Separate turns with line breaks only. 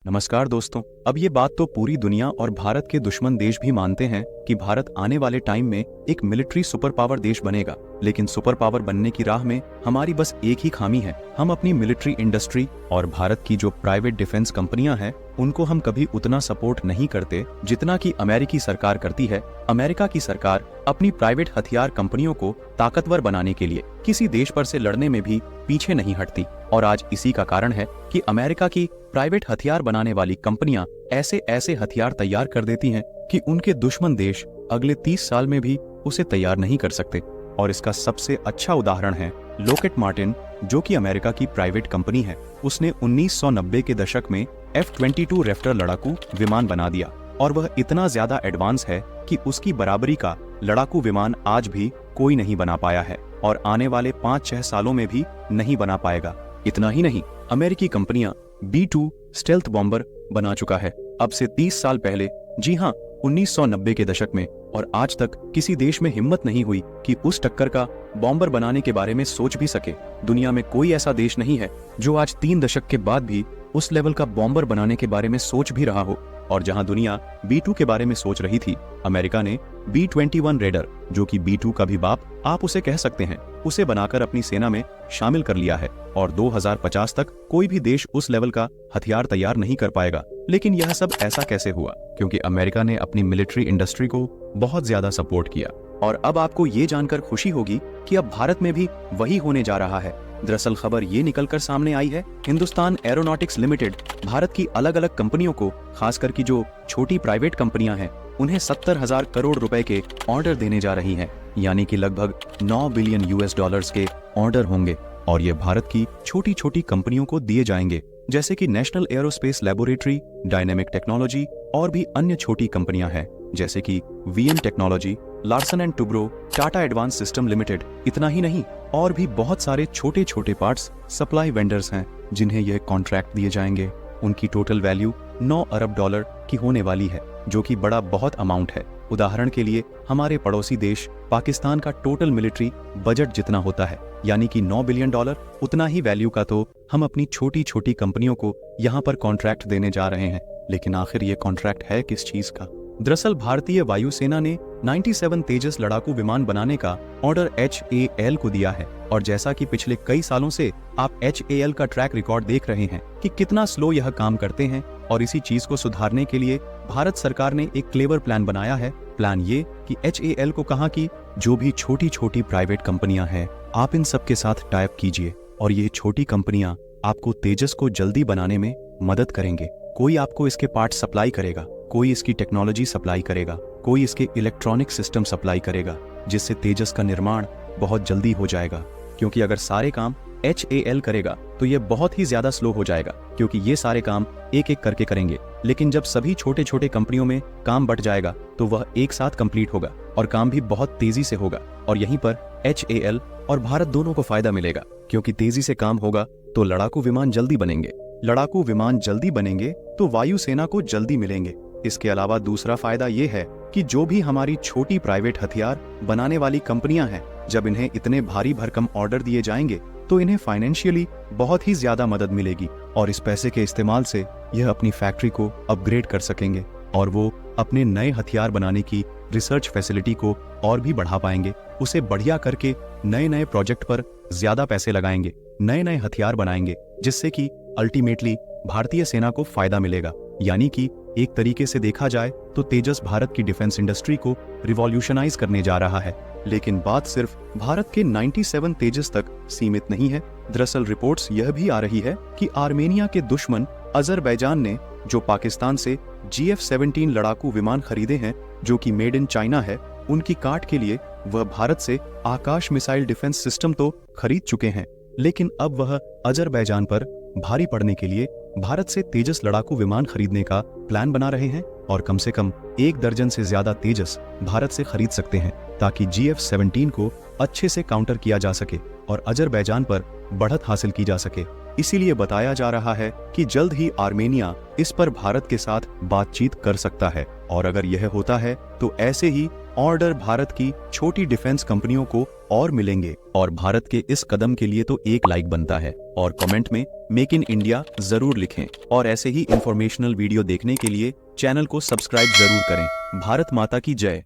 नमस्कार दोस्तों। अब ये बात तो पूरी दुनिया और भारत के दुश्मन देश भी मानते हैं कि भारत आने वाले टाइम में एक मिलिट्री सुपर पावर देश बनेगा। लेकिन सुपर पावर बनने की राह में हमारी बस एक ही खामी है, हम अपनी मिलिट्री इंडस्ट्री और भारत की जो प्राइवेट डिफेंस कंपनियां हैं उनको हम कभी उतना सपोर्ट नहीं करते जितना कि अमेरिकी सरकार करती है। अमेरिका की सरकार अपनी प्राइवेट हथियार कंपनियों को ताकतवर बनाने के लिए किसी देश पर से लड़ने में भी पीछे नहीं हटती और आज इसी का कारण है कि अमेरिका की प्राइवेट हथियार बनाने वाली कंपनियां ऐसे ऐसे हथियार तैयार कर देती हैं कि उनके दुश्मन देश अगले 30 साल में भी उसे तैयार नहीं कर सकते। और इसका सबसे अच्छा उदाहरण है लॉकहीड मार्टिन, जो कि अमेरिका की प्राइवेट कंपनी है। उसने 1990 के दशक में F-22 रैप्टर लड़ाकू विमान बना दिया और वह इतना ज्यादा एडवांस है कि उसकी बराबरी का लड़ाकू विमान आज भी कोई नहीं बना पाया है और आने वाले 5-6 सालों में भी नहीं बना पाएगा। इतना ही नहीं, अमेरिकी कंपनियां B-2 स्टेल्थ बॉम्बर बना चुका है अब से 30 साल पहले। जी हाँ, 1990 के दशक में। और आज तक किसी देश में हिम्मत नहीं हुई कि उस टक्कर का बॉम्बर बनाने के बारे में सोच भी सके। दुनिया में कोई ऐसा देश नहीं है जो आज 3 दशक के बाद भी उस लेवल का बॉम्बर बनाने के बारे में सोच भी रहा हो। और जहां दुनिया B-2 के बारे में सोच रही थी, अमेरिका ने B-21 रेडर, जो कि B-2 का भी बाप आप उसे कह सकते हैं, उसे बनाकर अपनी सेना में शामिल कर लिया है। और 2050 तक कोई भी देश उस लेवल का हथियार तैयार नहीं कर पाएगा। लेकिन यह सब ऐसा कैसे हुआ? क्योंकि अमेरिका ने अपनी मिलिट्री इंडस्ट्री को बहुत ज्यादा सपोर्ट किया। और अब आपको ये जानकर खुशी होगी कि अब भारत में भी वही होने जा रहा है। दरअसल खबर ये निकलकर सामने आई है, हिंदुस्तान एरोनॉटिक्स लिमिटेड भारत की अलग अलग कंपनियों को, खासकर की जो छोटी प्राइवेट कंपनियां हैं, उन्हें 70,000 करोड़ रुपए के ऑर्डर देने जा रही हैं। यानी कि लगभग 9 बिलियन US के ऑर्डर होंगे और ये भारत की छोटी छोटी कंपनियों को दिए जाएंगे, जैसे कि national aerospace laboratory, dynamic technology और भी अन्य छोटी कंपनियां हैं जैसे कि VM technology, Larsen and Toubro, Tata advance system limited. इतना ही नहीं, और भी बहुत सारे छोटे छोटे पार्ट्स सप्लाई वेंडर्स हैं जिन्हें यह कॉन्ट्रैक्ट दिए जाएंगे। उनकी टोटल वैल्यू 9 अरब डॉलर की होने वाली है, जो कि बड़ा बहुत अमाउंट है। उदाहरण के लिए हमारे पड़ोसी देश पाकिस्तान का टोटल मिलिट्री बजट जितना होता है, यानी कि 9 बिलियन डॉलर, उतना ही वैल्यू का तो हम अपनी छोटी छोटी कंपनियों को यहाँ पर कॉन्ट्रैक्ट देने जा रहे हैं। लेकिन आखिर ये कॉन्ट्रैक्ट है किस चीज का? दरअसल भारतीय वायुसेना ने 97 तेजस लड़ाकू विमान बनाने का ऑर्डर HAL को दिया है। और जैसा कि पिछले कई सालों से आप HAL का ट्रैक रिकॉर्ड देख रहे हैं कि कितना स्लो यह काम करते हैं, और इसी चीज को सुधारने के लिए भारत सरकार ने एक क्लेवर प्लान बनाया है। प्लान ये कि HAL को कहा कि जो भी छोटी छोटी प्राइवेट कंपनियां हैं, आप इन सब के साथ टाइप कीजिए और ये छोटी कंपनियां आपको तेजस को जल्दी बनाने में मदद करेंगे। कोई आपको इसके पार्ट सप्लाई करेगा, कोई इसकी टेक्नोलॉजी सप्लाई करेगा, कोई इसके इलेक्ट्रॉनिक सिस्टम सप्लाई करेगा, जिससे तेजस का निर्माण बहुत जल्दी हो जाएगा। क्योंकि अगर सारे काम HAL करेगा तो ये बहुत ही ज्यादा स्लो हो जाएगा, क्योंकि ये सारे काम एक एक करके करेंगे। लेकिन जब सभी छोटे छोटे कंपनियों में काम बंट जाएगा तो वह एक साथ कंप्लीट होगा और काम भी बहुत तेजी से होगा। और यहीं पर HAL और भारत दोनों को फायदा मिलेगा, क्योंकि तेजी से काम होगा तो लड़ाकू विमान जल्दी बनेंगे, लड़ाकू विमान जल्दी बनेंगे तो वायुसेना को जल्दी मिलेंगे। इसके अलावा दूसरा फायदा ये है कि जो भी हमारी छोटी प्राइवेट हथियार बनाने वाली कंपनियां हैं, जब इन्हें इतने भारी भरकम ऑर्डर दिए जाएंगे तो इन्हें फाइनेंशियली बहुत ही ज्यादा मदद मिलेगी और इस पैसे के इस्तेमाल से यह अपनी फैक्ट्री को अपग्रेड कर सकेंगे और वो अपने नए हथियार बनाने की रिसर्च फैसिलिटी को और भी बढ़ा पाएंगे। उसे बढ़िया करके नए नए प्रोजेक्ट पर ज्यादा पैसे लगाएंगे, नए नए हथियार बनाएंगे, जिससे कि अल्टीमेटली भारतीय सेना को फायदा मिलेगा। यानी कि एक तरीके से देखा जाए तो तेजस भारत की डिफेंस इंडस्ट्री को रिवॉल्यूशनाइज करने जा रहा है। लेकिन बात सिर्फ भारत के 97 तेजस तक सीमित नहीं है। दरअसल रिपोर्ट्स यह भी आ रही है कि आर्मेनिया के दुश्मन अजरबैजान ने जो पाकिस्तान से GF-17 लड़ाकू विमान खरीदे हैं, जो कि मेड इन चाइना है, उनकी काट के लिए वह भारत से आकाश मिसाइल डिफेंस सिस्टम तो खरीद चुके हैं। लेकिन अब वह अजरबैजान पर भारी पड़ने के लिए भारत से तेजस लड़ाकू विमान खरीदने का प्लान बना रहे हैं और कम से कम 1 दर्जन से ज्यादा तेजस भारत से खरीद सकते हैं, ताकि GF-17 को अच्छे से काउंटर किया जा सके और अजरबैजान पर बढ़त हासिल की जा सके। इसीलिए बताया जा रहा है कि जल्द ही आर्मेनिया इस पर भारत के साथ बातचीत कर सकता है। और अगर यह होता है तो ऐसे ही ऑर्डर भारत की छोटी डिफेंस कंपनियों को और मिलेंगे। और भारत के इस कदम के लिए तो एक लाइक बनता है और कमेंट में मेक इन इंडिया जरूर लिखें। और ऐसे ही इंफॉर्मेशनल वीडियो देखने के लिए चैनल को सब्सक्राइब जरूर करें। भारत माता की जय।